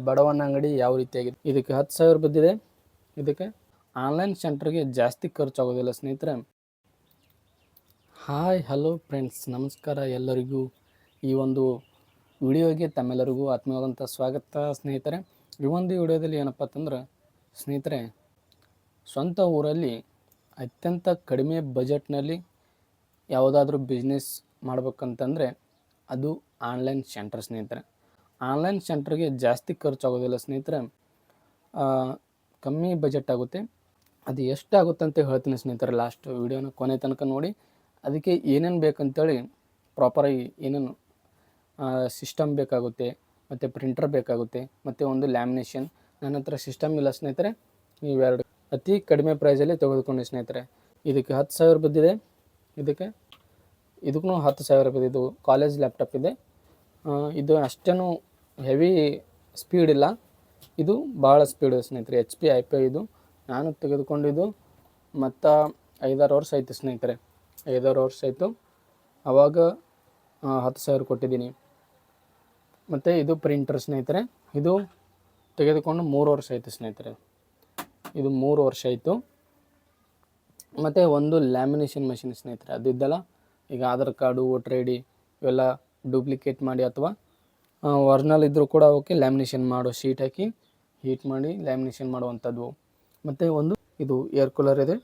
ಬಡವನ ಅಂಗಡಿ ಯಾವ ರೀತಿಯಾಗಿದೆ, ಇದಕ್ಕೆ 10,000 ಬಿದ್ದಿದೆ. ಇದಕ್ಕೆ ಆನ್ಲೈನ್ ಸೆಂಟರ್ಗೆ ಜಾಸ್ತಿ ಖರ್ಚಾಗೋದಿಲ್ಲ ಸ್ನೇಹಿತರೆ. ಹಾಯ್ ಹಲೋ ಫ್ರೆಂಡ್ಸ್, ನಮಸ್ಕಾರ ಎಲ್ಲರಿಗೂ. ಈ ಒಂದು ವಿಡಿಯೋಗೆ ತಮ್ಮೆಲ್ಲರಿಗೂ ಆತ್ಮೀಯವಾದಂಥ ಸ್ವಾಗತ ಸ್ನೇಹಿತರೆ. ಈ ಒಂದು ವಿಡಿಯೋದಲ್ಲಿ ಏನಪ್ಪ ಅಂತಂದ್ರೆ ಸ್ನೇಹಿತರೆ, ಸ್ವಂತ ಊರಲ್ಲಿ ಅತ್ಯಂತ ಕಡಿಮೆ ಬಜೆಟ್ನಲ್ಲಿ ಯಾವುದಾದ್ರೂ ಬಿಸ್ನೆಸ್ ಮಾಡ್ಬೇಕಂತಂದರೆ ಅದು ಆನ್ಲೈನ್ ಸೆಂಟರ್ ಸ್ನೇಹಿತರೆ. ಆನ್ಲೈನ್ ಸೆಂಟರ್ಗೆ ಜಾಸ್ತಿ ಖರ್ಚಾಗೋದಿಲ್ಲ ಸ್ನೇಹಿತರೆ, ಕಮ್ಮಿ ಬಜೆಟ್ ಆಗುತ್ತೆ. ಅದು ಎಷ್ಟಾಗುತ್ತೆ ಅಂತ ಹೇಳ್ತೀನಿ ಸ್ನೇಹಿತರೆ. ಲಾಸ್ಟ್ ವಿಡಿಯೋನ ಕೊನೆ ತನಕ ನೋಡಿ. ಅದಕ್ಕೆ ಏನೇನು ಬೇಕಂತೇಳಿ ಪ್ರಾಪರಾಗಿ ಏನೇನು ಸಿಸ್ಟಮ್ ಬೇಕಾಗುತ್ತೆ, ಮತ್ತು ಪ್ರಿಂಟರ್ ಬೇಕಾಗುತ್ತೆ, ಮತ್ತು ಒಂದು ಲ್ಯಾಮಿನೇಷನ್. ನನ್ನ ಹತ್ರ ಸಿಸ್ಟಮ್ ಇಲ್ಲ ಸ್ನೇಹಿತರೆ. ಇವೆರಡು ಅತಿ ಕಡಿಮೆ ಪ್ರೈಸಲ್ಲಿ ತೆಗೆದುಕೊಂಡೆ ಸ್ನೇಹಿತರೆ. ಇದಕ್ಕೆ 10,000 ಬಿದ್ದಿದೆ. ಇದಕ್ಕೂ 10,000 ಬಿದ್ದಿದ್ದು. ಕಾಲೇಜ್ ಲ್ಯಾಪ್ಟಾಪ್ ಇದೆ. ಇದು ಅಷ್ಟೇನು ಹೆವಿ ಸ್ಪೀಡ್ ಇಲ್ಲ, ಇದು ಭಾಳ ಸ್ಪೀಡ್ ಸ್ನೇಹಿತರೆ. HP IP ಇದು ನಾನು ತೆಗೆದುಕೊಂಡಿದ್ದು ಮತ್ತು 5-6 ವರ್ಷ ಆಯಿತು ಸ್ನೇಹಿತರೆ. 5-6 ವರ್ಷ ಆಯಿತು. ಆವಾಗ 10,000 ಕೊಟ್ಟಿದ್ದೀನಿ. ಮತ್ತು ಇದು ಪ್ರಿಂಟರ್ ಸ್ನೇಹಿತರೆ. ಇದು ತೆಗೆದುಕೊಂಡು 3 ವರ್ಷ ಆಯಿತು ಸ್ನೇಹಿತರೆ. ಇದು 3 ವರ್ಷ ಆಯಿತು. ಮತ್ತು ಒಂದು ಲ್ಯಾಮಿನೇಷನ್ ಮಷಿನ್ ಸ್ನೇಹಿತರೆ. ಅದು ಇದ್ದಲ್ಲ, ಈಗ ಆಧಾರ್ ಕಾರ್ಡು, ವೋಟರ್ ID ಇವೆಲ್ಲ ಡೂಪ್ಲಿಕೇಟ್ ಮಾಡಿ ಅಥವಾ ಒರಿಜಿನಲ್ ಇದ್ದರೂ ಕೂಡ ಓಕೆ, ಲ್ಯಾಮಿನೇಷನ್ ಮಾಡೋ ಶೀಟ್ ಹಾಕಿ ಹೀಟ್ ಮಾಡಿ ಲ್ಯಾಮಿನೇಷನ್ ಮಾಡುವಂಥದ್ದು. ಮತ್ತು ಒಂದು ಇದು ಏರ್ ಕೂಲರ್ ಇದೆ.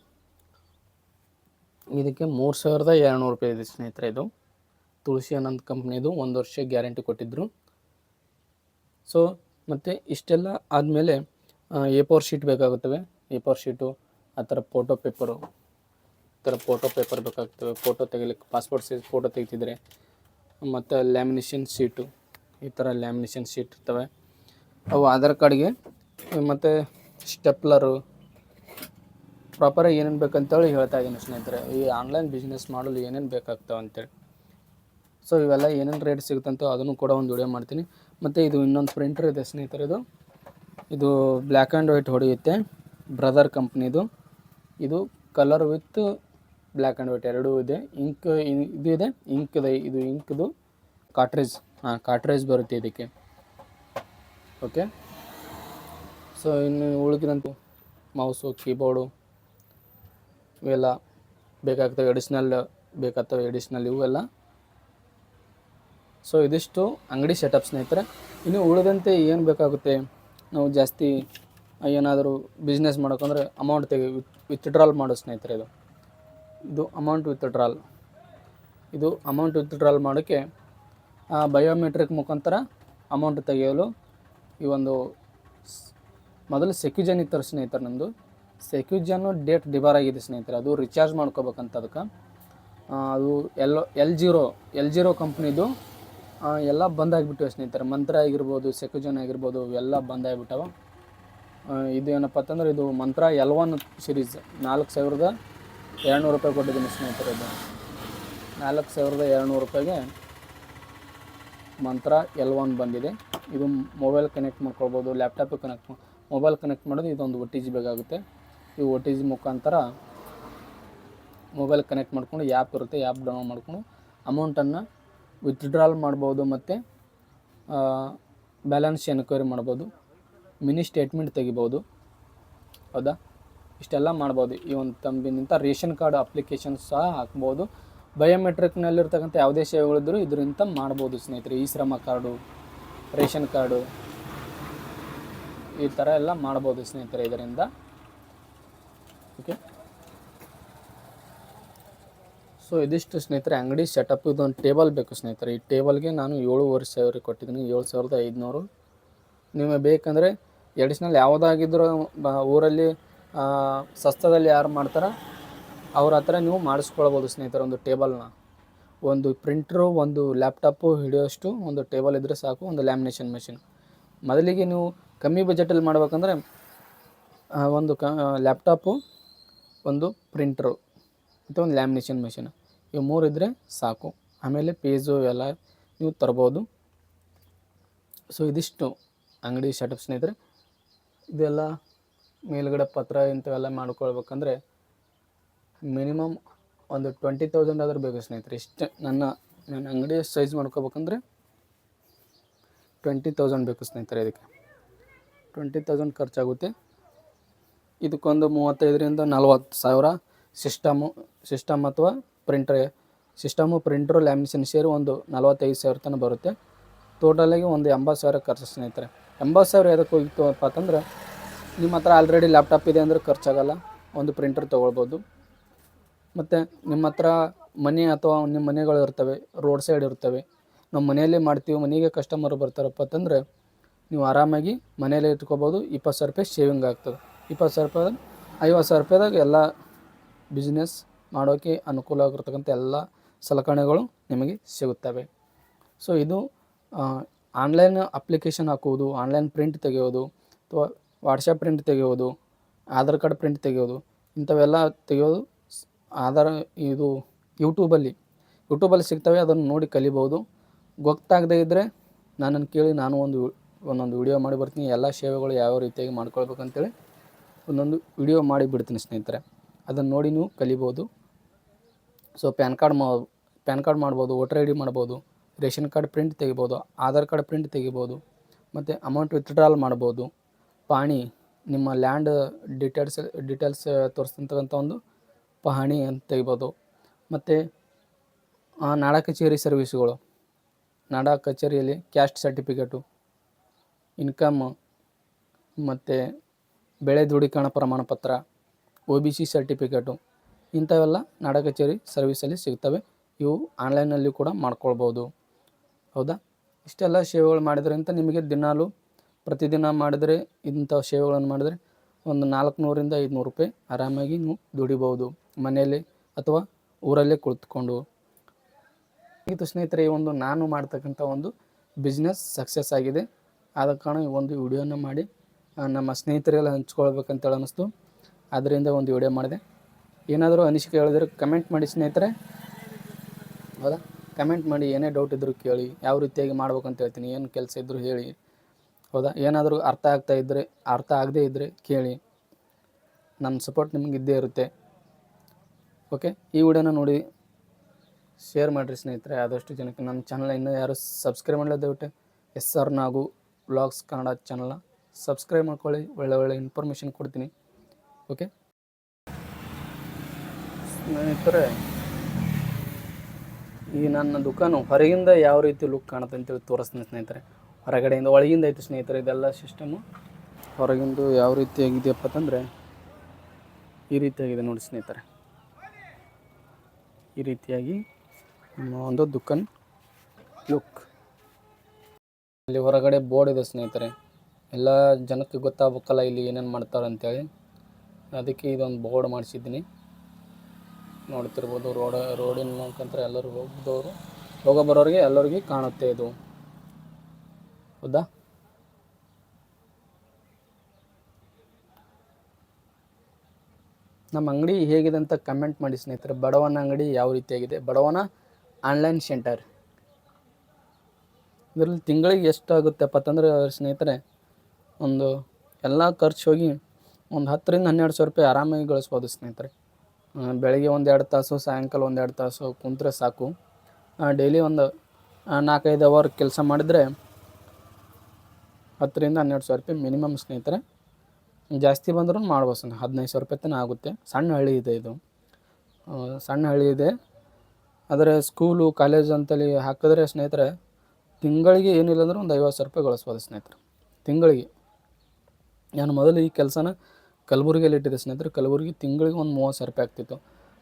ಇದಕ್ಕೆ 3,200 ರೂಪಾಯಿ ಇದೆ ಸ್ನೇಹಿತರೆ. ಇದು ತುಳಸಿ ಅನಂತ್ ಕಂಪ್ನಿದು, 1 ವರ್ಷ ಗ್ಯಾರಂಟಿ ಕೊಟ್ಟಿದ್ದರು. ಸೊ ಮತ್ತು ಇಷ್ಟೆಲ್ಲ ಆದಮೇಲೆ A4 ಶೀಟ್ ಬೇಕಾಗುತ್ತವೆ. A4 ಶೀಟು, ಆ ಥರ ಫೋಟೋ ಪೇಪರು, ಈ ಥರ ಫೋಟೋ ಪೇಪರ್ ಬೇಕಾಗ್ತವೆ. ಫೋಟೋ ತೆಗಿಲಿಕ್ಕೆ ಪಾಸ್ಪೋರ್ಟ್ ಸೈಜ್ ಫೋಟೋ ತೆಗಿತಿದ್ರೆ. ಮತ್ತು ಲ್ಯಾಮಿನೇಷನ್ ಶೀಟು, ಈ ಥರ ಲ್ಯಾಮಿನೇಷನ್ ಶೀಟ್ ಇರ್ತವೆ. ಅವು ಆಧಾರ್ ಕಾರ್ಡ್ಗೆ. ಮತ್ತು ಸ್ಟೆಪ್ಲರು, ಪ್ರಾಪರಾಗಿ ಏನೇನು ಬೇಕಂತೇಳಿ ಹೇಳ್ತಾ ಇದ್ದೀನಿ ಸ್ನೇಹಿತರೆ. ಈ ಆನ್ಲೈನ್ ಬಿಸ್ನೆಸ್ ಮಾಡಲು ಏನೇನು ಬೇಕಾಗ್ತವೆ ಅಂತೇಳಿ. ಸೊ ಇವೆಲ್ಲ ಏನೇನು ರೇಟ್ ಸಿಗುತ್ತಂತೋ ಅದನ್ನು ಕೂಡ ಒಂದು ವಿಡಿಯೋ ಮಾಡ್ತೀನಿ. ಮತ್ತು ಇದು ಇನ್ನೊಂದು ಪ್ರಿಂಟರ್ ಇದೆ ಸ್ನೇಹಿತರೆ. ಇದು ಬ್ಲ್ಯಾಕ್ ಆ್ಯಂಡ್ ವೈಟ್ ಹೊಡೆಯುತ್ತೆ. ಬ್ರದರ್ ಕಂಪ್ನಿದು. ಇದು colour with black and white ಎರಡೂ ಇದೆ. ಇಂಕ್ ಇದು ಇದೆ, ಇಂಕ್ ಇದೆ. ಇದು ಇಂಕ್ದು ಕಾಟ್ರೇಜ್, ಕಾಟ್ರೇಜ್ ಬರುತ್ತೆ ಇದಕ್ಕೆ. ಓಕೆ. ಸೊ ಇನ್ನು ಉಳಿದಂತೂ ಮೌಸು, ಕೀಬೋರ್ಡು ಇವೆಲ್ಲ ಬೇಕಾಗ್ತವೆ. ಎಡಿಷ್ನಲ್ ಇವೆಲ್ಲ. ಸೊ ಇದಿಷ್ಟು ಅಂಗಡಿ ಸೆಟಪ್ ಸ್ನೇಹಿತರೆ. ಇನ್ನು ಉಳಿದಂತೆ ಏನು ಬೇಕಾಗುತ್ತೆ, ನಾವು ಜಾಸ್ತಿ ಏನಾದರೂ ಬಿಸ್ನೆಸ್ ಮಾಡೋಕ್ಕಂದ್ರೆ ಅಮೌಂಟ್ ವಿತ್ಡ್ರಾಲ್ ಮಾಡೋ ಸ್ನೇಹಿತರೆ. ಇದು ಅಮೌಂಟ್ ವಿತ್ಡ್ರಾಲ್ ಮಾಡೋಕ್ಕೆ ಬಯೋಮೆಟ್ರಿಕ್ ಮುಖಾಂತರ ಅಮೌಂಟ್ ತೆಗೆಯಲು ಈ ಒಂದು ಮೊದಲು ಸೆಕ್ಯೂಜನ್ ಇತ್ತು ಸ್ನೇಹಿತರೆ. ನಮ್ಮದು ಸೆಕ್ಯೂಜನ್ನು ಡೇಟ್ ಡಿಬಾರ್ ಆಗಿದೆ ಸ್ನೇಹಿತರೆ. ಅದು ರಿಚಾರ್ಜ್ ಮಾಡ್ಕೋಬೇಕಂತ ಅದಕ್ಕೆ. ಅದು ಎಲ್ ಜೀರೋ ಕಂಪ್ನಿದು ಎಲ್ಲ ಬಂದಾಗಿಬಿಟ್ಟಿವೆ ಸ್ನೇಹಿತರೆ. ಮಂತ್ರ ಆಗಿರ್ಬೋದು, ಸೆಕ್ಯೂಜನ್ ಆಗಿರ್ಬೋದು, ಇವೆಲ್ಲ ಬಂದಾಗಿಬಿಟ್ಟವ. ಇದು ಏನಪ್ಪ ಅಂತಂದ್ರೆ ಇದು ಮಂತ್ರ L1 ಸೀರೀಸ್ 4,200 ರೂಪಾಯಿ ಕೊಟ್ಟಿದ್ದೀನಿ ಸ್ನೇಹಿತರೆ. ಇದು 4,200 ರೂಪಾಯಿಗೆ ಮಂತ್ರ L1 ಬಂದಿದೆ. ಇದು ಮೊಬೈಲ್ ಕನೆಕ್ಟ್ ಮಾಡ್ಕೊಳ್ಬೋದು, ಲ್ಯಾಪ್ಟಾಪಿಗೆ ಮೊಬೈಲ್ ಕನೆಕ್ಟ್ ಮಾಡೋದು ಇದೊಂದು OTG ಬೇಕಾಗುತ್ತೆ. ಈ OTG ಮುಖಾಂತರ ಮೊಬೈಲ್ ಕನೆಕ್ಟ್ ಮಾಡ್ಕೊಂಡು ಆ್ಯಪ್ ಇರುತ್ತೆ, ಆ್ಯಪ್ ಡೌನ್ಲೋಡ್ ಮಾಡ್ಕೊಂಡು ಅಮೌಂಟನ್ನು ವಿತ್ಡ್ರಾಲ್ ಮಾಡ್ಬೋದು. ಮತ್ತು ಬ್ಯಾಲೆನ್ಸ್ ಎನ್ಕ್ವೈರಿ ಮಾಡ್ಬೋದು, ಮಿನಿ ಸ್ಟೇಟ್ಮೆಂಟ್ ತೆಗಿಬೋದು. ಹೌದಾ, ಇಷ್ಟೆಲ್ಲ ಮಾಡ್ಬೋದು. ಈ ಒಂದು ತಂಬಿನಿಂದ ರೇಷನ್ ಕಾರ್ಡ್ ಅಪ್ಲಿಕೇಶನ್ ಸಹ ಹಾಕ್ಬೋದು. ಬಯೋಮೆಟ್ರಿಕ್ನಲ್ಲಿರ್ತಕ್ಕಂಥ ಯಾವುದೇ ಸೇವೆಗಳಿದ್ದರೂ ಇದರಿಂದ ಮಾಡ್ಬೋದು ಸ್ನೇಹಿತರೆ. ಈ ಶ್ರಮ ಕಾರ್ಡು, ರೇಷನ್ ಕಾರ್ಡು, ಈ ಥರ ಎಲ್ಲ ಮಾಡ್ಬೋದು ಸ್ನೇಹಿತರೆ ಇದರಿಂದ. ಓಕೆ. ಸೊ ಇದಿಷ್ಟು ಸ್ನೇಹಿತರೆ ಅಂಗಡಿ ಸೆಟಪ್. ಇದೊಂದು ಟೇಬಲ್ ಬೇಕು ಸ್ನೇಹಿತರೆ. ಈ ಟೇಬಲ್ಗೆ ನಾನು 7,500 ಕೊಟ್ಟಿದ್ದೀನಿ, 7,500. ನಿಮಗೆ ಬೇಕಂದರೆ ಎಡಿಷ್ನಲ್ ಯಾವುದಾಗಿದ್ದರೂ ಊರಲ್ಲಿ ಸಸ್ತದಲ್ಲಿ ಯಾರು ಮಾಡ್ತಾರೋ ಅವ್ರ ಹತ್ರ ನೀವು ಮಾಡಿಸ್ಕೊಳ್ಬೋದು ಸ್ನೇಹಿತರೆ. ಒಂದು ಟೇಬಲ್ನ, ಒಂದು ಪ್ರಿಂಟ್ರು, ಒಂದು ಲ್ಯಾಪ್ಟಾಪು ಹಿಡಿಯೋಷ್ಟು ಒಂದು ಟೇಬಲ್ ಇದ್ದರೆ ಸಾಕು. ಒಂದು ಲ್ಯಾಮಿನೇಷನ್ ಮೆಷಿನ್. ಮೊದಲಿಗೆ ನೀವು ಕಮ್ಮಿ ಬಜೆಟಲ್ಲಿ ಮಾಡ್ಬೇಕಂದ್ರೆ ಒಂದು ಲ್ಯಾಪ್ಟಾಪು, ಒಂದು ಪ್ರಿಂಟ್ರು ಮತ್ತು ಒಂದು ಲ್ಯಾಮಿನೇಷನ್ ಮೆಷಿನ್, ಇವು 3 ಇದ್ದರೆ ಸಾಕು. ಆಮೇಲೆ ಪೇಜು ಎಲ್ಲ ನೀವು ತರ್ಬೋದು. ಸೊ ಇದಿಷ್ಟು ಅಂಗಡಿ ಸೆಟಪ್ ಸ್ನೇಹಿತರೆ. ಇದೆಲ್ಲ ಮೇಲ್ಗಡೆ ಪತ್ರ ಇಂಥವೆಲ್ಲ ಮಾಡ್ಕೊಳ್ಬೇಕಂದ್ರೆ ಮಿನಿಮಮ್ ಒಂದು 20,000 ಆದರೂ ಬೇಕು ಸ್ನೇಹಿತರೆ. ಇಷ್ಟೇ ನನ್ನ ಅಂಗಡಿ ಸೈಜ್ ಮಾಡ್ಕೋಬೇಕಂದ್ರೆ 20,000 ಬೇಕು ಸ್ನೇಹಿತರೆ ಇದಕ್ಕೆ. 20,000 ಖರ್ಚಾಗುತ್ತೆ. ಇದಕ್ಕೊಂದು 35,000 ರಿಂದ 40,000 ಸಿಸ್ಟಮ್ ಅಥವಾ ಪ್ರಿಂಟ್ರು ಲ್ಯಾಮಿನೇಷನ್ ಸೇರಿ ಒಂದು 45,000 ತನಕ ಬರುತ್ತೆ. ಟೋಟಲಾಗಿ ಒಂದು 80,000 ಖರ್ಚು ಸ್ನೇಹಿತರೆ. 80,000 ಎದಕ್ಕೆ ಹೋಗಿತ್ತಪ್ಪ ಅಂತಂದ್ರೆ, ನಿಮ್ಮ ಹತ್ರ ಆಲ್ರೆಡಿ ಲ್ಯಾಪ್ಟಾಪ್ ಇದೆ ಅಂದರೆ ಖರ್ಚಾಗಲ್ಲ, ಒಂದು ಪ್ರಿಂಟರ್ ತೊಗೊಳ್ಬೋದು. ಮತ್ತು ನಿಮ್ಮ ಹತ್ರ ಮನೆ ಅಥವಾ ನಿಮ್ಮ ಮನೆಗಳು ಇರ್ತವೆ, ರೋಡ್ ಸೈಡ್ ಇರ್ತವೆ, ನಾವು ಮನೆಯಲ್ಲೇ ಮಾಡ್ತೀವಿ, ಮನೆಗೆ ಕಸ್ಟಮರ್ ಬರ್ತಾರಪ್ಪ ಅಂತಂದರೆ ನೀವು ಆರಾಮಾಗಿ ಮನೆಯಲ್ಲೇ ಇಟ್ಕೋಬೋದು. 20,000 ರೂಪಾಯಿ ಶೇವಿಂಗ್ ಆಗ್ತದೆ. 20,000 ರೂಪಾಯಿ 50,000 ರೂಪಾಯಿದಾಗ ಎಲ್ಲ ಬಿಸ್ನೆಸ್ ಮಾಡೋಕ್ಕೆ ಅನುಕೂಲ ಆಗಿರ್ತಕ್ಕಂಥ ಎಲ್ಲ ಸಲಕರಣೆಗಳು ನಿಮಗೆ ಸಿಗುತ್ತವೆ. ಸೊ ಇದು ಆನ್ಲೈನ್ ಅಪ್ಲಿಕೇಶನ್ ಹಾಕುವುದು, ಆನ್ಲೈನ್ ಪ್ರಿಂಟ್ ತೆಗೆಯೋದು ಅಥವಾ ವಾಟ್ಸಪ್ ಪ್ರಿಂಟ್ ತೆಗೆಯೋದು, ಆಧಾರ್ ಕಾರ್ಡ್ ಪ್ರಿಂಟ್ ತೆಗೆಯೋದು, ಇಂಥವೆಲ್ಲ ತೆಗೆಯೋದು ಇದು ಯೂಟ್ಯೂಬಲ್ಲಿ ಸಿಗ್ತವೆ. ಅದನ್ನು ನೋಡಿ ಕಲಿಬೋದು. ಗೊತ್ತಾಗದೇ ಇದ್ದರೆ ನನ್ನನ್ನು ಕೇಳಿ, ನಾನು ಒಂದೊಂದು ವಿಡಿಯೋ ಮಾಡಿ ಬರ್ತೀನಿ. ಎಲ್ಲ ಸೇವೆಗಳು ಯಾವ ರೀತಿಯಾಗಿ ಮಾಡ್ಕೊಳ್ಬೇಕಂತೇಳಿ ಒಂದೊಂದು ವಿಡಿಯೋ ಮಾಡಿ ಬಿಡ್ತೀನಿ ಸ್ನೇಹಿತರೆ. ಅದನ್ನು ನೋಡಿ ನೀವು ಕಲಿಬೋದು. ಸೊ ಪ್ಯಾನ್ ಕಾರ್ಡ್ ಮಾಡ್ಬೋದು, ವೋಟರ್ ID ಮಾಡ್ಬೋದು, ರೇಷನ್ ಕಾರ್ಡ್ ಪ್ರಿಂಟ್ ತೆಗಿಬೋದು, ಆಧಾರ್ ಕಾರ್ಡ್ ಪ್ರಿಂಟ್ ತೆಗಿಬೋದು, ಮತ್ತು ಅಮೌಂಟ್ ವಿತ್ಡ್ರಾಲ್ ಮಾಡ್ಬೋದು, ಪಹಣಿ ನಿಮ್ಮ ಲ್ಯಾಂಡ್ ಡೀಟೇಲ್ಸ್ ತೋರಿಸ್ತಕ್ಕಂಥ ಒಂದು ಪಹಣಿ ಅಂತ ತೆಗಿಬೋದು. ಮತ್ತು ನಾಡ ಕಚೇರಿ ಸರ್ವಿಸ್ಗಳು, ನಾಡ ಕಚೇರಿಯಲ್ಲಿ ಕ್ಯಾಸ್ಟ್ ಸರ್ಟಿಫಿಕೇಟು, ಇನ್ಕಮ್, ಮತ್ತು ಬೆಳೆ ದೃಢೀಕರಣ ಪ್ರಮಾಣ ಪತ್ರ, OBC ಸರ್ಟಿಫಿಕೇಟು, ಇಂಥವೆಲ್ಲ ನಾಡ ಕಚೇರಿ ಸರ್ವಿಸಲ್ಲಿ ಸಿಗ್ತವೆ. ಇವು ಆನ್ಲೈನಲ್ಲಿ ಕೂಡ ಮಾಡ್ಕೊಳ್ಬೋದು. ಹೌದಾ? ಇಷ್ಟೆಲ್ಲ ಸೇವೆಗಳು ಮಾಡಿದ್ರಿಂದ ನಿಮಗೆ ಪ್ರತಿದಿನ ಮಾಡಿದರೆ, ಇಂಥ ಸೇವೆಗಳನ್ನು ಮಾಡಿದರೆ ಒಂದು 400 ರಿಂದ 500 ರೂಪಾಯಿ ಆರಾಮಾಗಿ ನೀವು ದುಡಿಬೋದು, ಮನೆಯಲ್ಲಿ ಅಥವಾ ಊರಲ್ಲೇ ಕುಳಿತುಕೊಂಡು. ಇದು ಸ್ನೇಹಿತರೆ, ಈ ಒಂದು ನಾನು ಮಾಡ್ತಕ್ಕಂಥ ಒಂದು ಬಿಸ್ನೆಸ್ ಸಕ್ಸಸ್ ಆಗಿದೆ. ಆದ ಕಾರಣ ಈ ಒಂದು ವಿಡಿಯೋನ ಮಾಡಿ ನಮ್ಮ ಸ್ನೇಹಿತರೆಲ್ಲ ಹಂಚ್ಕೊಳ್ಬೇಕಂತೇಳಿ ಅನ್ನಿಸ್ತು. ಆದ್ದರಿಂದ ಒಂದು ವಿಡಿಯೋ ಮಾಡಿದೆ. ಏನಾದರೂ ಅನಿಸಿಕೆ ಹೇಳಿದರೆ ಕಮೆಂಟ್ ಮಾಡಿ ಸ್ನೇಹಿತರೆ. ಹೌದಾ? ಕಮೆಂಟ್ ಮಾಡಿ, ಏನೇ ಡೌಟ್ ಇದ್ದರೂ ಕೇಳಿ, ಯಾವ ರೀತಿಯಾಗಿ ಮಾಡ್ಬೇಕಂತ ಹೇಳ್ತೀನಿ, ಏನು ಕೆಲಸ ಇದ್ದರೂ ಹೇಳಿ. ಹೌದಾ? ಏನಾದರೂ ಅರ್ಥ ಆಗದೇ ಇದ್ದರೆ ಕೇಳಿ, ನನ್ನ ಸಪೋರ್ಟ್ ನಿಮಗೆ ಇದ್ದೇ ಇರುತ್ತೆ. ಓಕೆ, ಈ ವಿಡಿಯೋನ ನೋಡಿ ಶೇರ್ ಮಾಡಿರಿ ಸ್ನೇಹಿತರೆ ಆದಷ್ಟು ಜನಕ್ಕೆ. ನಮ್ಮ ಚಾನಲ್ ಇನ್ನೂ ಯಾರು ಸಬ್ಸ್ಕ್ರೈಬ್ ಮಾಡಲ್ಲ, ದಯವಿಟ್ಟು SR ನಾಗು ವ್ಲಾಗ್ಸ್ ಕನ್ನಡ ಚಾನಲ್ನ ಸಬ್ಸ್ಕ್ರೈಬ್ ಮಾಡ್ಕೊಳ್ಳಿ. ಒಳ್ಳೆ ಇನ್ಫಾರ್ಮೇಷನ್ ಕೊಡ್ತೀನಿ. ಓಕೆ ಸ್ನೇಹಿತರೆ, ಈ ನನ್ನ ದುಕಾನು ಹೊರಗಿಂದ ಯಾವ ರೀತಿ ಲುಕ್ ಕಾಣುತ್ತೆ ಅಂತೇಳಿ ತೋರಿಸ್ತೀನಿ ಸ್ನೇಹಿತರೆ. ಹೊರಗಡೆಯಿಂದ ಒಳಗಿಂದ ಐತೆ ಸ್ನೇಹಿತರೆ ಇದೆಲ್ಲ ಸಿಸ್ಟಮು. ಹೊರಗಿಂದು ಯಾವ ರೀತಿಯಾಗಿದೆಯಪ್ಪ ಅಂತಂದರೆ ಈ ರೀತಿಯಾಗಿದೆ ನೋಡಿ ಸ್ನೇಹಿತರೆ. ಈ ರೀತಿಯಾಗಿ ನಮ್ಮ ಒಂದು ದುಕಾನ್ ಲುಕ್. ಇಲ್ಲಿ ಹೊರಗಡೆ ಬೋರ್ಡ್ ಇದೆ ಸ್ನೇಹಿತರೆ. ಎಲ್ಲ ಜನಕ್ಕೆ ಗೊತ್ತಾಗಬೇಕಲ್ಲ ಇಲ್ಲಿ ಏನೇನು ಮಾಡ್ತಾರೆ ಅಂತೇಳಿ, ಅದಕ್ಕೆ ಇದೊಂದು ಬೋರ್ಡ್ ಮಾಡಿಸಿದ್ದೀನಿ. ನೋಡ್ತಿರ್ಬೋದು, ರೋಡಿನ ಮುಖಾಂತರ ಎಲ್ಲರೂ ಹೋಗೋ ಬರೋರಿಗೆ ಎಲ್ಲರಿಗೂ ಕಾಣುತ್ತೆ ಇದು. ಹೌದಾ? ನಮ್ಮ ಅಂಗಡಿ ಹೇಗಿದೆ ಅಂತ ಕಮೆಂಟ್ ಮಾಡಿ ಸ್ನೇಹಿತರೆ. ಬಡವನ ಅಂಗಡಿ ಯಾವ ರೀತಿಯಾಗಿದೆ, ಬಡವನ ಆನ್ಲೈನ್ ಸೆಂಟರ್. ಇದರಲ್ಲಿ ತಿಂಗಳಿಗೆ ಎಷ್ಟಾಗುತ್ತೆಪ್ಪ ಅಂತಂದರೆ ಸ್ನೇಹಿತರೆ, ಒಂದು ಎಲ್ಲ ಖರ್ಚು ಹೋಗಿ ಒಂದು 10 ರಿಂದ 12 ಸಾವಿರ ರೂಪಾಯಿ ಆರಾಮಾಗಿ ಗಳಿಸ್ಬೋದು ಸ್ನೇಹಿತರೆ. ಬೆಳಗ್ಗೆ 1-2 ತಾಸು, ಸಾಯಂಕಾಲ 1-2 ತಾಸು ಕುಂತ್ರೆ ಸಾಕು. ಡೈಲಿ ಒಂದು 4-5 ಅವರ್ ಕೆಲಸ ಮಾಡಿದರೆ 10 ರಿಂದ 12 ಸಾವಿರ ರೂಪಾಯಿ ಮಿನಿಮಮ್ ಸ್ನೇಹಿತರೆ. ಜಾಸ್ತಿ ಬಂದರೂ ಮಾಡ್ಬೋದು. 15 ಸಾವಿರ ರೂಪಾಯಿ ತನಕ ಆಗುತ್ತೆ. ಸಣ್ಣ ಹಳ್ಳಿ ಇದೆ ಇದು, ಸಣ್ಣ ಹಳ್ಳಿ ಇದೆ. ಆದರೆ ಸ್ಕೂಲು ಕಾಲೇಜು ಅಂತೇಳಿ ಹಾಕಿದ್ರೆ ಸ್ನೇಹಿತರೆ ತಿಂಗಳಿಗೆ ಏನಿಲ್ಲ ಅಂದ್ರೆ ಒಂದು 50 ಸಾವಿರ ರೂಪಾಯಿ ಗಳಿಸ್ಬೋದು ಸ್ನೇಹಿತರೆ ತಿಂಗಳಿಗೆ. ನಾನು ಮೊದಲು ಈ ಕೆಲಸನ ಕಲಬುರಗಿಯಲ್ಲಿ ಇಟ್ಟಿದ್ದೆ ಸ್ನೇಹಿತರೆ. ಕಲಬುರಗಿ ತಿಂಗಳಿಗೆ ಒಂದು 30 ಸಾವಿರ ರೂಪಾಯಿ ಆಗ್ತಿತ್ತು.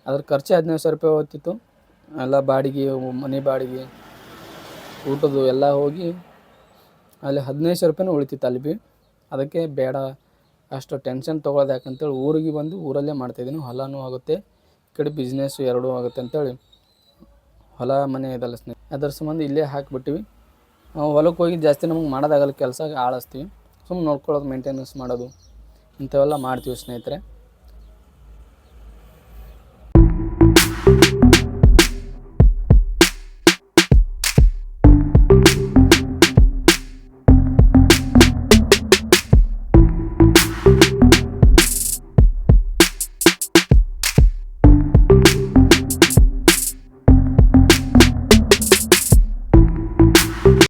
ಅದ್ರ ಖರ್ಚು 15 ಸಾವಿರ ರೂಪಾಯಿ ಹೋಗ್ತಿತ್ತು. ಎಲ್ಲ ಬಾಡಿಗೆ, ಮನೆ ಬಾಡಿಗೆ, ಊಟದ್ದು ಎಲ್ಲ ಹೋಗಿ ಅಲ್ಲಿ 15 ಸಾವಿರ ರೂಪಾಯಿನೂ ಉಳಿತಿತ್ತು ಅಲ್ಲಿ ಭೀ. ಅದಕ್ಕೆ ಬೇಡ, ಅಷ್ಟು ಟೆನ್ಷನ್ ತೊಗೊಳ್ಳೋದು ಯಾಕಂತೇಳಿ ಊರಿಗೆ ಬಂದು ಊರಲ್ಲೇ ಮಾಡ್ತಾಯಿದ್ದೀನಿ. ಹೊಲನೂ ಆಗುತ್ತೆ, ಈ ಕಡೆ ಬಿಸ್ನೆಸ್ಸು ಎರಡೂ ಆಗುತ್ತೆ ಅಂತೇಳಿ ಹೊಲ ಮನೆ ಇದಲ್ಲ ಸ್ನೇಹಿತರೆ. ಅದರ ಸಂಬಂಧ ಇಲ್ಲೇ ಹಾಕಿಬಿಟ್ಟಿವಿ. ಹೊಲಕ್ಕೆ ಹೋಗಿ ಜಾಸ್ತಿ ನಮಗೆ ಮಾಡೋದಾಗಲ್ಲ ಕೆಲಸ, ಆಳಿಸ್ತೀವಿ. ಸುಮ್ಮನೆ ನೋಡ್ಕೊಳ್ಳೋದು, ಮೇಂಟೆನೆನ್ಸ್ ಮಾಡೋದು ಇಂಥವೆಲ್ಲ ಮಾಡ್ತೀವಿ ಸ್ನೇಹಿತರೆ.